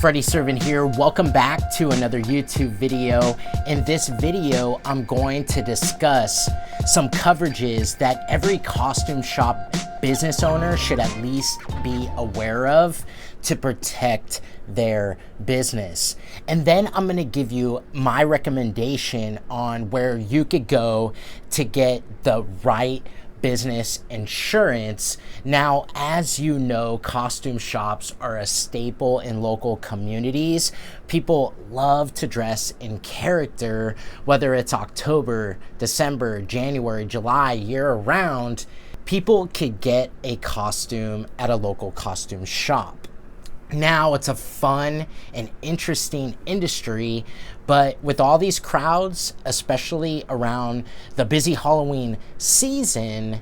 Freddy Servant here. Welcome back to another YouTube video. In this video, I'm going to discuss some coverages that every costume shop business owner should at least be aware of to protect their business. And then I'm going to give you my recommendation on where you could go to get the right business insurance. Now, as you know, costume shops are a staple in local communities. People love to dress in character, whether it's October, December, January, July, year round. People could get a costume at a local costume shop. Now, it's a fun and interesting industry, but with all these crowds, especially around the busy Halloween season,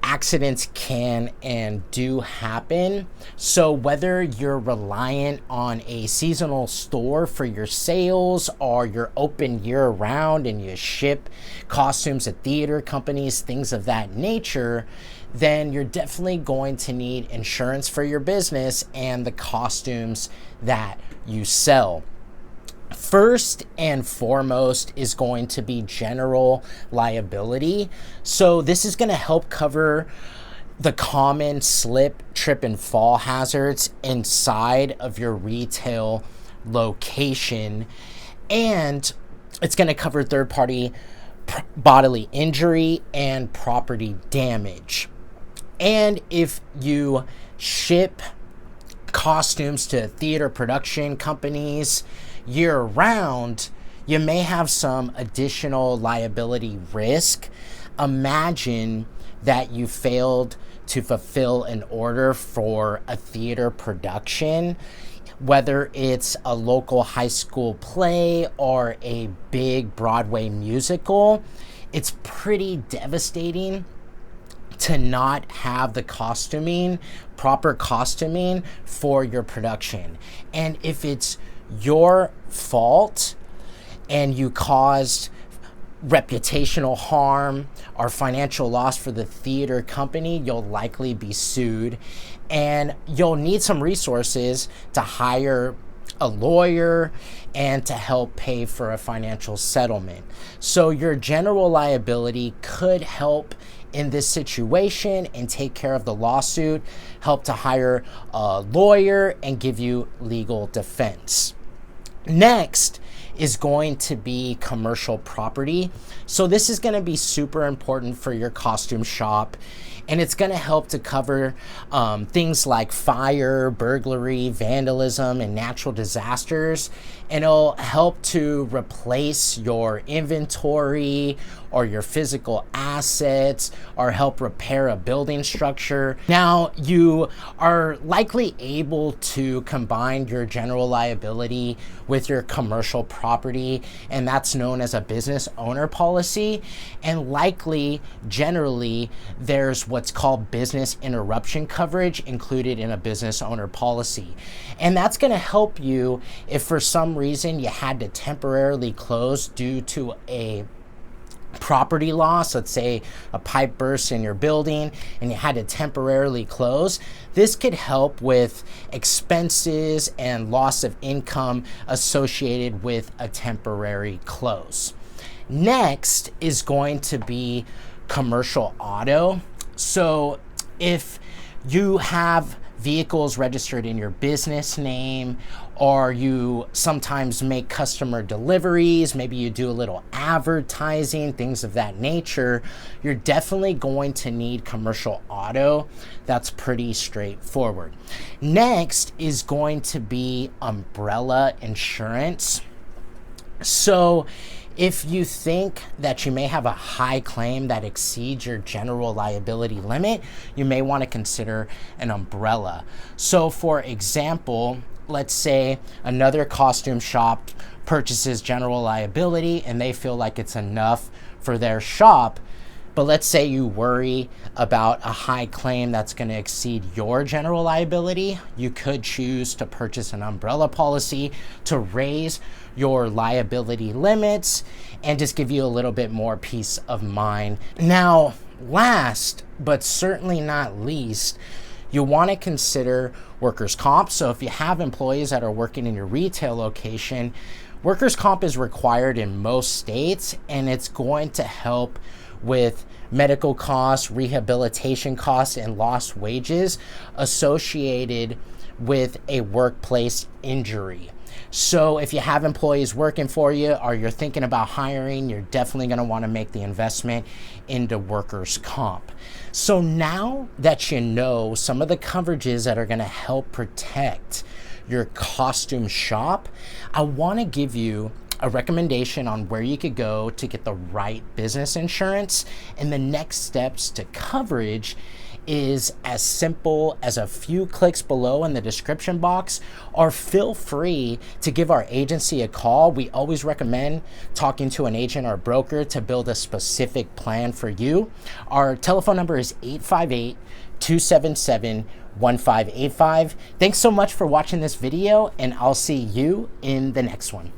accidents can and do happen. So whether you're reliant on a seasonal store for your sales or you're open year round and you ship costumes to theater companies, things of that nature, then you're definitely going to need insurance for your business and the costumes that you sell. First and foremost is going to be general liability. So this is going to help cover the common slip, trip, and fall hazards inside of your retail location. And it's going to cover third-party bodily injury and property damage. And if you ship costumes to theater production companies year round, you may have some additional liability risk. Imagine that you failed to fulfill an order for a theater production, whether it's a local high school play or a big Broadway musical. It's pretty devastating to not have the proper costuming for your production. And if it's your fault and you caused reputational harm or financial loss for the theater company, you'll likely be sued, and you'll need some resources to hire a lawyer and to help pay for a financial settlement. So your general liability could help in this situation and take care of the lawsuit, help to hire a lawyer and give you legal defense. Next is going to be commercial property. So this is going to be super important for your costume shop, and it's going to help to cover things like fire, burglary, vandalism, and natural disasters. And it'll help to replace your inventory or your physical assets or help repair a building structure. Now, you are likely able to combine your general liability with your commercial property, and that's known as a business owner policy. And likely, generally, there's what's called business interruption coverage included in a business owner policy. And that's going to help you if for some reason you had to temporarily close due to a property loss. Let's say a pipe burst in your building and you had to temporarily close. This could help with expenses and loss of income associated with a temporary close. Next is going to be commercial auto. So if you have vehicles registered in your business name, or you sometimes make customer deliveries, maybe you do a little advertising, things of that nature, you're definitely going to need commercial auto. That's pretty straightforward. Next is going to be umbrella insurance. So if you think that you may have a high claim that exceeds your general liability limit, you may want to consider an umbrella. So for example, let's say another costume shop purchases general liability and they feel like it's enough for their shop. But let's say you worry about a high claim that's going to exceed your general liability. You could choose to purchase an umbrella policy to raise your liability limits and just give you a little bit more peace of mind. Now, last but certainly not least, you want to consider workers' comp. So if you have employees that are working in your retail location, workers' comp is required in most states, and it's going to help with medical costs, rehabilitation costs, and lost wages associated with a workplace injury. So if you have employees working for you or you're thinking about hiring, you're definitely going to want to make the investment into workers' comp. So now that you know some of the coverages that are going to help protect your costume shop, I want to give you a recommendation on where you could go to get the right business insurance. And the next steps to coverage is as simple as a few clicks below in the description box, or feel free to give our agency a call. We always recommend talking to an agent or broker to build a specific plan for you. Our telephone number is 858-277-1585. Thanks so much for watching this video, and I'll see you in the next one.